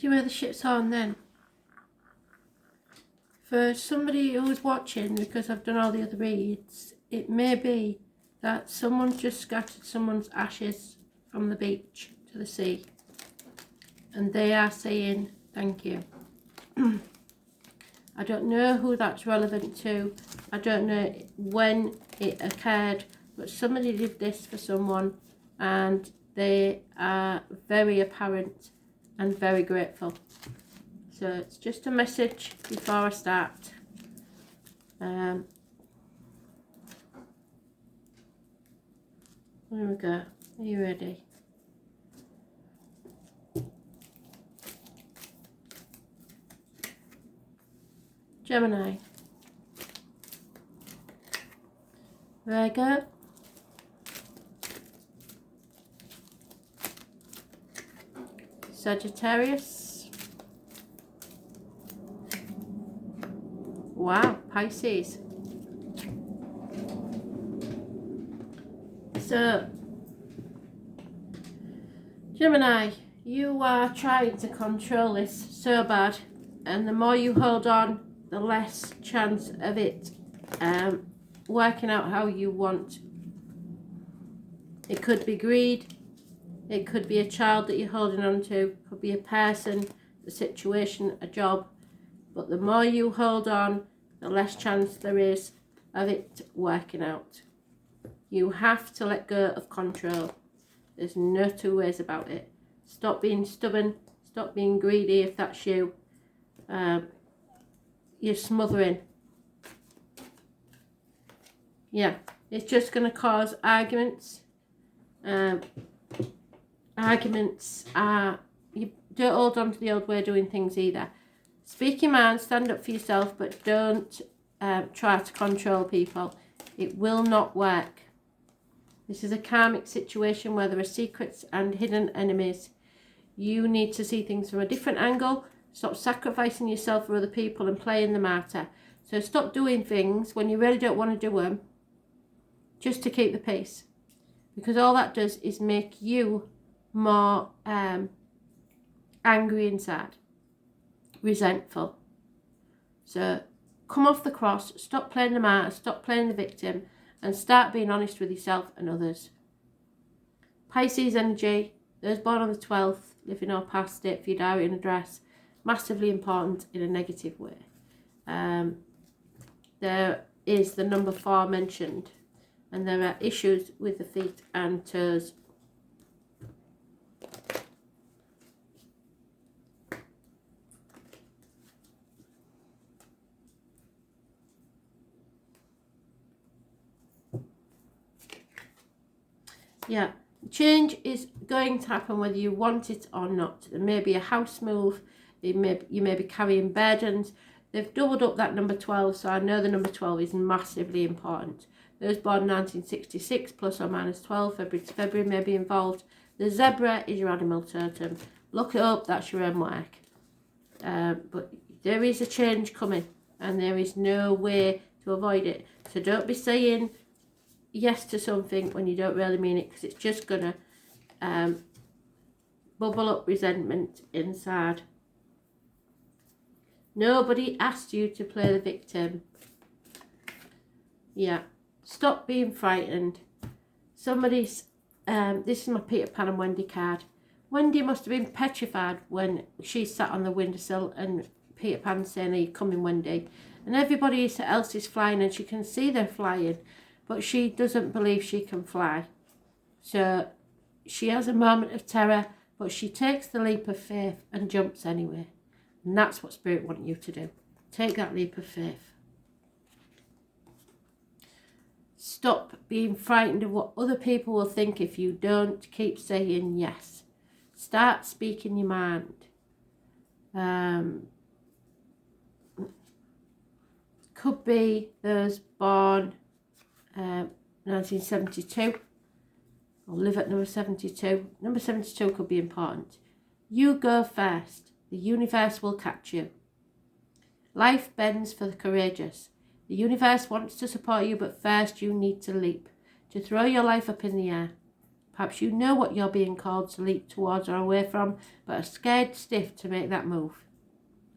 See where the shit's on then. For somebody who's watching, because I've done all the other reads, it may be that someone's just scattered someone's ashes from the beach to the sea. And they are saying thank you. I don't know who that's relevant to. I don't know when it occurred, but somebody did this for someone and they are very apparent and very grateful. So it's just a message before I start. There we go. Are you ready? Gemini, Virgo, Sagittarius, wow, Pisces. So, Gemini, you are trying to control this so bad, and the more you hold on, the less chance of it working out how you want. It could be greed, it could be a child that you're holding on to, it could be a person, a situation, a job, but the more you hold on, the less chance there is of it working out. You have to let go of control. There's no two ways about it. Stop being stubborn, stop being greedy if that's you. You're smothering. Yeah, it's just going to cause arguments. Arguments are, you don't hold on to the old way of doing things either. Speak your mind, stand up for yourself, but don't try to control people. It will not work. This is a karmic situation where there are secrets and hidden enemies. You need to see things from a different angle. Stop sacrificing yourself for other people and playing the martyr. So stop doing things when you really don't want to do them just to keep the peace. Because all that does is make you more angry inside, resentful. So come off the cross, stop playing the martyr, stop playing the victim, and start being honest with yourself and others. Pisces energy, those born on the 12th, living or past it for your diary and address, massively important in a negative way. There is the number 4 mentioned, and there are issues with the feet and toes. Yeah, change is going to happen whether you want it or not. There may be a house move, you may be carrying burdens. They've doubled up that number 12, so I know the number 12 is massively important. Those born 1966 plus or minus 12, February to February may be involved. The zebra is your animal totem. Look it up, that's your own work. But there is a change coming and there is no way to avoid it. So don't be saying yes to something when you don't really mean it, because it's just going to bubble up resentment inside. Nobody asked you to play the victim. Yeah, stop being frightened. Somebody's, this is my Peter Pan and Wendy card. Wendy must have been petrified when she sat on the windowsill and Peter Pan saying, "Are you coming, Wendy?" And everybody else is flying and she can see they're flying, but she doesn't believe she can fly. So she has a moment of terror, but she takes the leap of faith and jumps anyway. And that's what Spirit wants you to do. Take that leap of faith. Stop being frightened of what other people will think if you don't keep saying yes. Start speaking your mind. Could be those born 1972 or live at number 72. Number 72 could be important. You go first. The universe will catch you. Life bends for the courageous. The universe wants to support you, but first you need to leap, to throw your life up in the air. Perhaps you know what you're being called to leap towards or away from, but are scared stiff to make that move.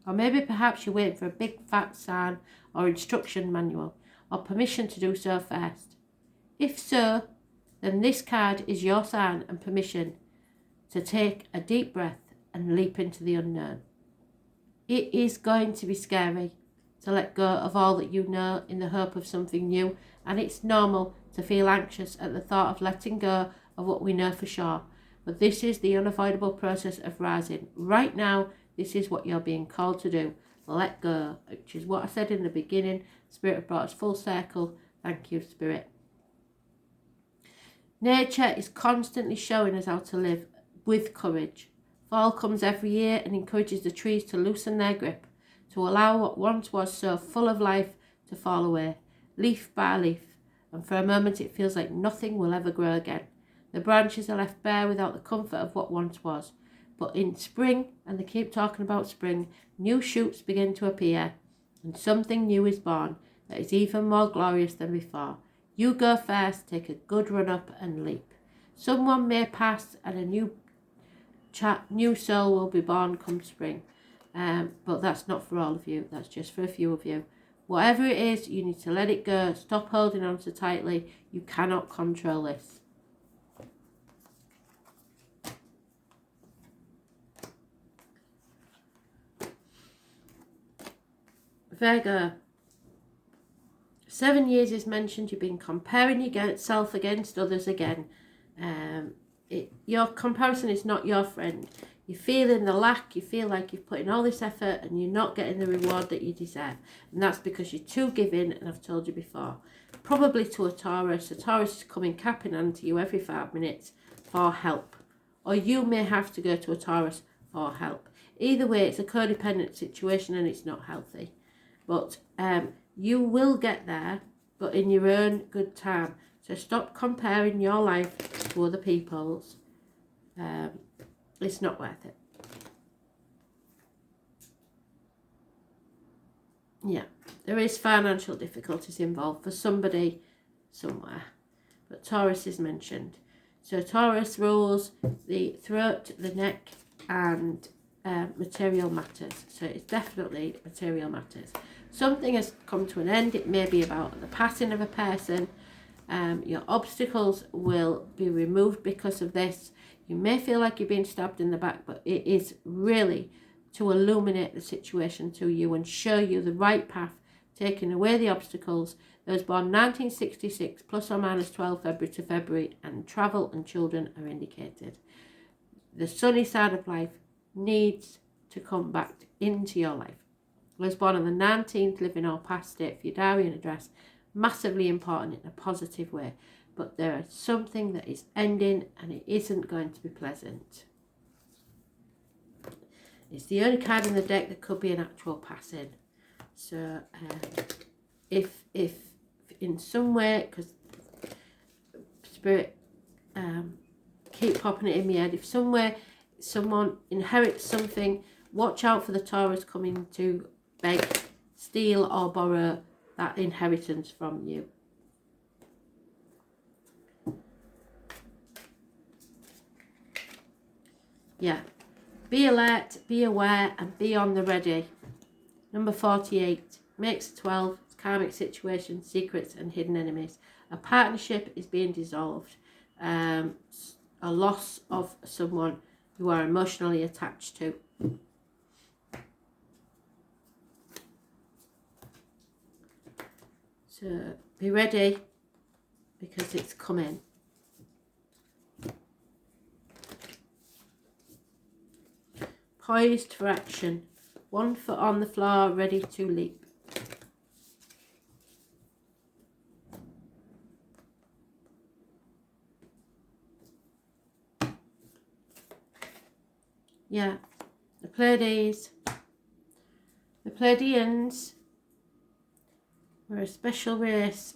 Or maybe perhaps you're waiting for a big fat sign or instruction manual, or permission to do so first. If so, then this card is your sign and permission to take a deep breath and leap into the unknown. It is going to be scary to let go of all that you know in the hope of something new, and it's normal to feel anxious at the thought of letting go of what we know for sure. But this is the unavoidable process of rising. Right now, this is what you're being called to do. Let go, which is what I said in the beginning. Spirit brought us full circle. Thank you, Spirit. Nature is constantly showing us how to live with courage. Fall comes every year and encourages the trees to loosen their grip, to allow what once was so full of life to fall away, leaf by leaf, and for a moment it feels like nothing will ever grow again. The branches are left bare without the comfort of what once was. But in spring, and they keep talking about spring, new shoots begin to appear, and something new is born that is even more glorious than before. You go first, take a good run up and leap. Someone may pass and a new soul will be born come spring. But that's not for all of you, that's just for a few of you. Whatever it is, you need to let it go. Stop holding on so tightly. You cannot control this. Virgo. 7 years is mentioned. You've been comparing yourself against others again. Your comparison is not your friend. You're feeling the lack. You feel like you've put in all this effort and you're not getting the reward that you deserve. And that's because you're too giving, and I've told you before. Probably to a Taurus. A Taurus is coming cap in hand to you every 5 minutes for help. Or you may have to go to a Taurus for help. Either way, it's a codependent situation and it's not healthy. But you will get there, but in your own good time. So stop comparing your life to other people's. It's not worth it. Yeah, there is financial difficulties involved for somebody somewhere. But Taurus is mentioned. So Taurus rules the throat, the neck, and material matters. So it's definitely material matters. Something has come to an end. It may be about the passing of a person. Your obstacles will be removed because of this. You may feel like you're being stabbed in the back, but it is really to illuminate the situation to you and show you the right path, taking away the obstacles. Those born 1966 plus or minus 12 February to February, and travel and children are indicated. The sunny side of life needs to come back into your life. Was born on the 19th, living or past date for your diary and address. Massively important in a positive way. But there is something that is ending and it isn't going to be pleasant. It's the only card in the deck that could be an actual passing. So if in some way, because Spirit keep popping it in my head, if somewhere someone inherits something, watch out for the Taurus coming to beg, steal or borrow that inheritance from you. Yeah, be alert, be aware and be on the ready. Number 48 makes 12, karmic situation, secrets and hidden enemies. A partnership is being dissolved. A loss of someone you are emotionally attached to. So be ready because it's coming. Poised for action. 1 foot on the floor, ready to leap. Yeah, the Pleiades. The Pleiadians were a special race.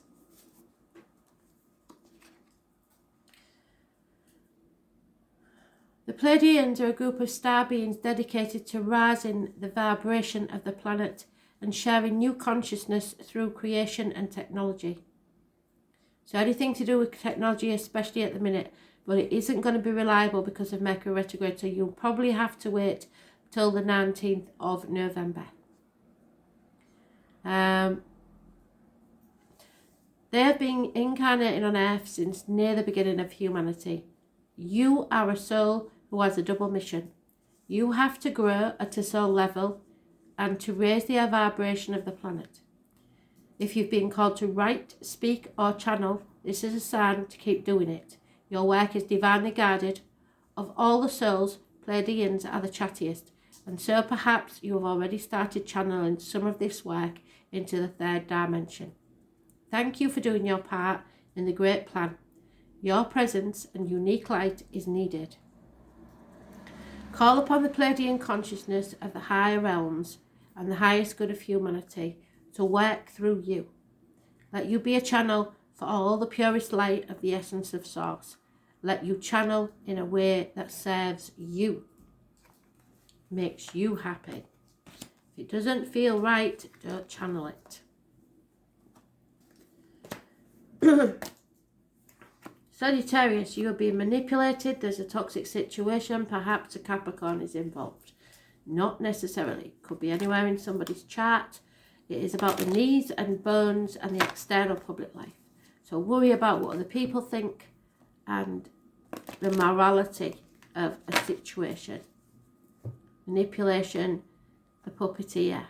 The Pleiadians are a group of star beings dedicated to raising the vibration of the planet and sharing new consciousness through creation and technology. So anything to do with technology, especially at the minute, but it isn't going to be reliable because of Mercury retrograde, so you'll probably have to wait till the 19th of November. They have been incarnating on Earth since near the beginning of humanity. You are a soul who has a double mission. You have to grow at a soul level and to raise the vibration of the planet. If you've been called to write, speak or channel, this is a sign to keep doing it. Your work is divinely guided. Of all the souls, Pleiadians are the chattiest, and so perhaps you have already started channeling some of this work into the third dimension. Thank you for doing your part in the great plan. Your presence and unique light is needed. Call upon the Pleiadian consciousness of the higher realms and the highest good of humanity to work through you. Let you be a channel for all the purest light of the essence of Source. Let you channel in a way that serves you, makes you happy. If it doesn't feel right, don't channel it. Sagittarius, you are being manipulated. There's a toxic situation. Perhaps a Capricorn is involved. Not necessarily. Could be anywhere in somebody's chart. It is about the knees and bones and the external public life. So worry about what other people think and the morality of a situation. Manipulation, the puppeteer.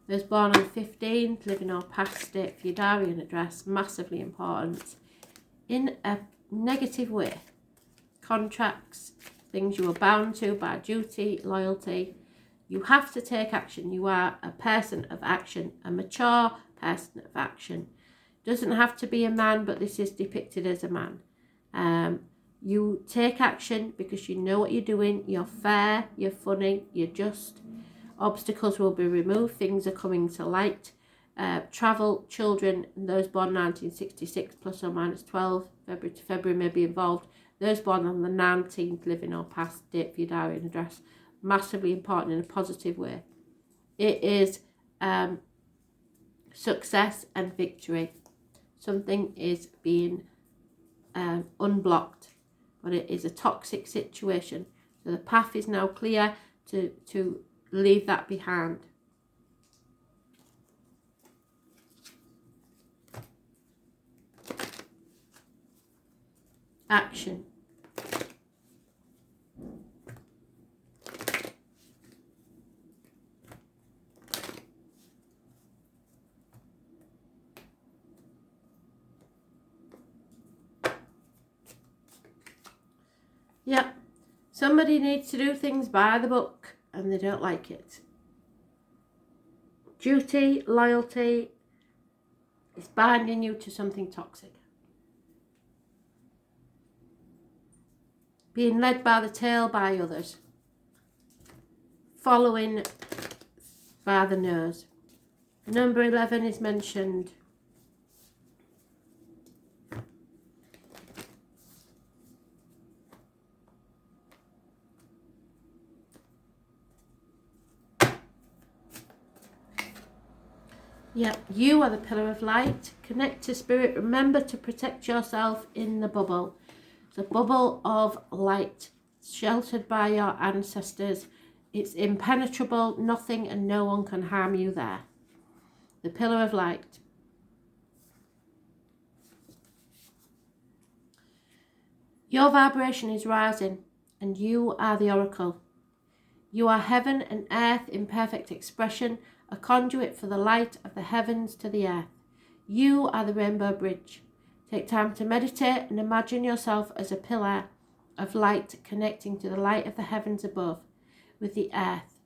Those born on 15th, living or past state for your diary and address, massively important. In a negative way. Contracts, things you are bound to by duty, loyalty. You have to take action. You are a person of action, a mature person of action. Doesn't have to be a man, but this is depicted as a man. You take action because you know what you're doing. You're fair, you're funny, you're just. Obstacles will be removed. Things are coming to light. Travel, children, those born 1966 plus or minus 12, February to February may be involved. Those born on the 19th, living or past date for your diary and address, massively important in a positive way. It is success and victory. Something is being unblocked, but it is a toxic situation. So the path is now clear to leave that behind. Action. Yeah, somebody needs to do things by the book and they don't like it. Duty, loyalty is binding you to something toxic. Being led by the tail by others. Following by the nose. Number 11 is mentioned. Yeah, you are the pillar of light. Connect to spirit. Remember to protect yourself in the bubble. The bubble of light, sheltered by your ancestors. It's impenetrable. Nothing and no one can harm you there. The pillar of light. Your vibration is rising and you are the oracle. You are heaven and earth in perfect expression, a conduit for the light of the heavens to the earth. You are the rainbow bridge. Take time to meditate and imagine yourself as a pillar of light connecting to the light of the heavens above with the earth.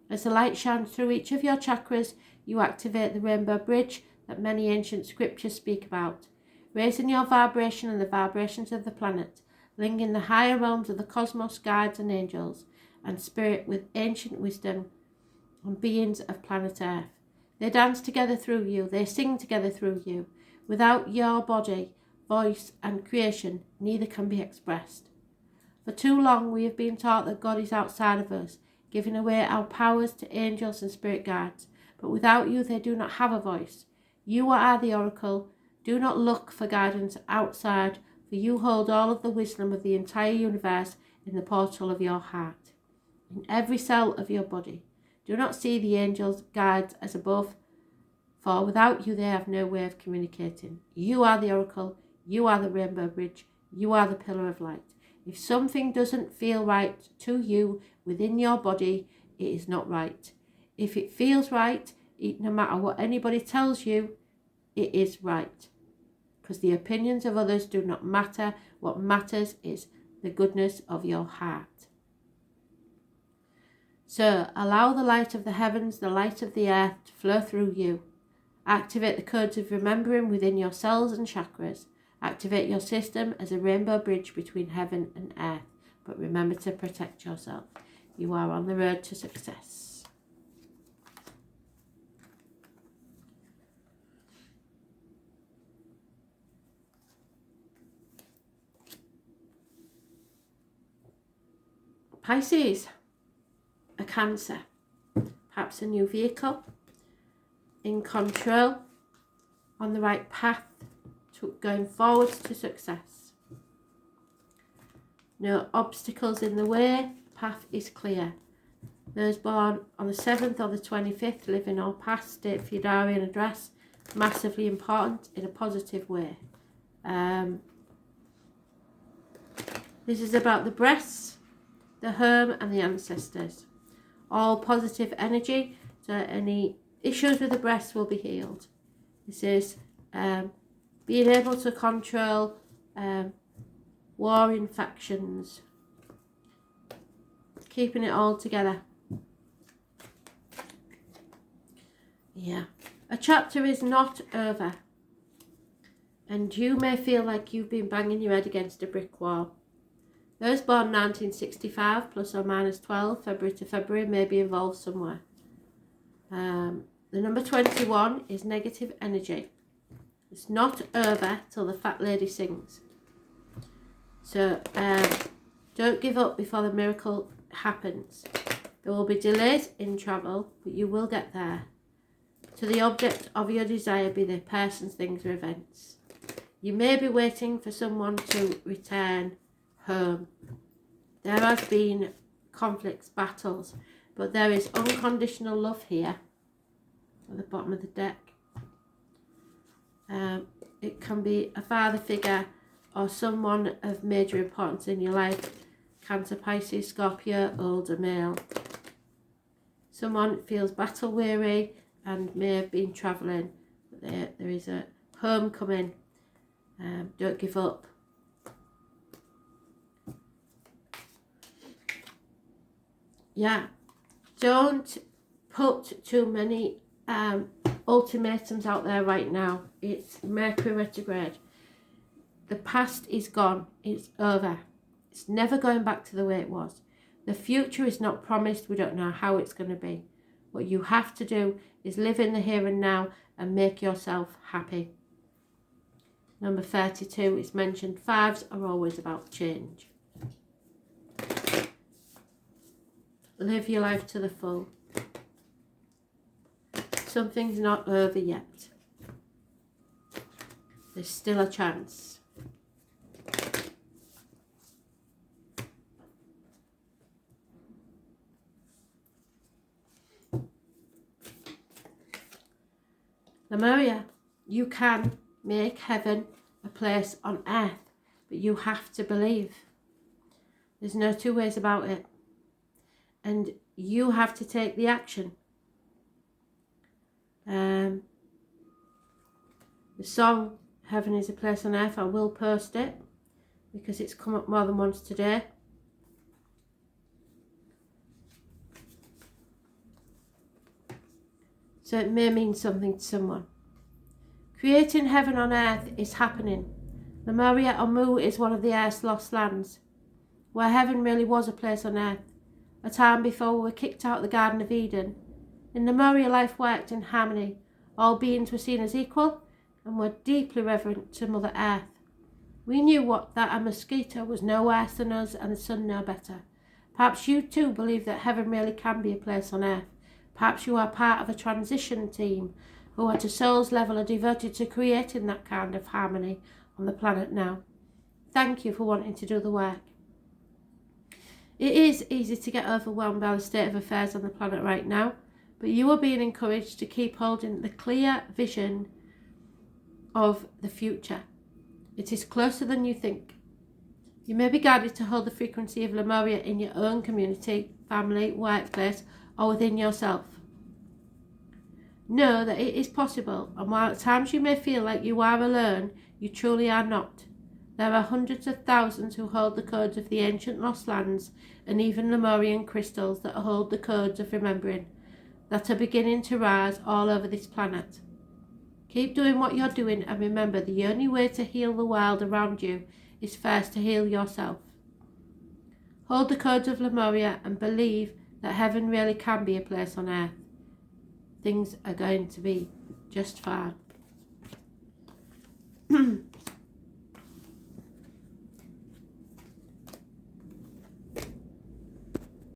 As the light shines through each of your chakras, you activate the rainbow bridge that many ancient scriptures speak about, raising your vibration and the vibrations of the planet, linking the higher realms of the cosmos, guides and angels, and spirit with ancient wisdom and beings of planet Earth. They dance together through you, they sing together through you. Without your body, voice and creation, neither can be expressed. For too long we have been taught that God is outside of us, giving away our powers to angels and spirit guides. But without you they do not have a voice. You are the oracle, Do not look for guidance outside, for you hold all of the wisdom of the entire universe in the portal of your heart, in every cell of your body. Do not see the angels, guides as above, for without you they have no way of communicating. You are the oracle, you are the rainbow bridge, you are the pillar of light. If something doesn't feel right to you within your body, it is not right. If it feels right, no matter what anybody tells you, it is right. Because the opinions of others do not matter. What matters is the goodness of your heart. So allow the light of the heavens, the light of the earth to flow through you. Activate the codes of remembering within your cells and chakras. Activate your system as a rainbow bridge between heaven and earth. But remember to protect yourself. You are on the road to success. Pisces, a Cancer, perhaps a new vehicle, in control, on the right path, to going forwards to success. No obstacles in the way, the path is clear. Those born on the 7th or the 25th, live in or past, state for your diary and address, massively important in a positive way. This is about the breasts, the home and the ancestors. All positive energy, so any issues with the breasts will be healed. This is being able to control war infections, keeping it all together. Yeah, a chapter is not over, and you may feel like you've been banging your head against a brick wall. Those born 1965 plus or minus 12, February to February, may be involved somewhere. The number 21 is negative energy. It's not over till the fat lady sings. So don't give up before the miracle happens. There will be delays in travel, but you will get there. To the object of your desire, be they persons, things or events. You may be waiting for someone to return home. There has been conflicts, battles, but there is unconditional love here at the bottom of the deck. It can be a father figure or someone of major importance in your life. Cancer, Pisces, Scorpio, older male. Someone feels battle weary and may have been travelling. There is a homecoming. Don't give up. Yeah, don't put too many ultimatums out there right now. It's Mercury retrograde. The past is gone. It's over. It's never going back to the way it was. The future is not promised. We don't know how it's going to be. What you have to do is live in the here and now and make yourself happy. Number 32 is mentioned. Fives are always about change. Live your life to the full. Something's not over yet. There's still a chance. Lemuria, you can make heaven a place on earth, but you have to believe. There's no two ways about it. And you have to take the action. The song Heaven is a Place on Earth, I will post it because it's come up more than once today. So it may mean something to someone. Creating heaven on earth is happening. Lemuria or Mu is one of the Earth's lost lands, where heaven really was a place on earth. A time before we were kicked out of the Garden of Eden. In Lemuria, life worked in harmony. All beings were seen as equal and were deeply reverent to Mother Earth. We knew that a mosquito was no worse than us and the sun no better. Perhaps you too believe that heaven really can be a place on earth. Perhaps you are part of a transition team who at a soul's level are devoted to creating that kind of harmony on the planet now. Thank you for wanting to do the work. It is easy to get overwhelmed by the state of affairs on the planet right now, but you are being encouraged to keep holding the clear vision of the future. It is closer than you think. You may be guided to hold the frequency of Lemuria in your own community, family, workplace, or within yourself. Know that it is possible, and while at times you may feel like you are alone, you truly are not. There are hundreds of thousands who hold the codes of the ancient lost lands, and even Lemurian crystals that hold the codes of remembering, that are beginning to rise all over this planet. Keep doing what you're doing, and remember, the only way to heal the world around you is first to heal yourself. Hold the codes of Lemuria and believe that heaven really can be a place on earth. Things are going to be just fine.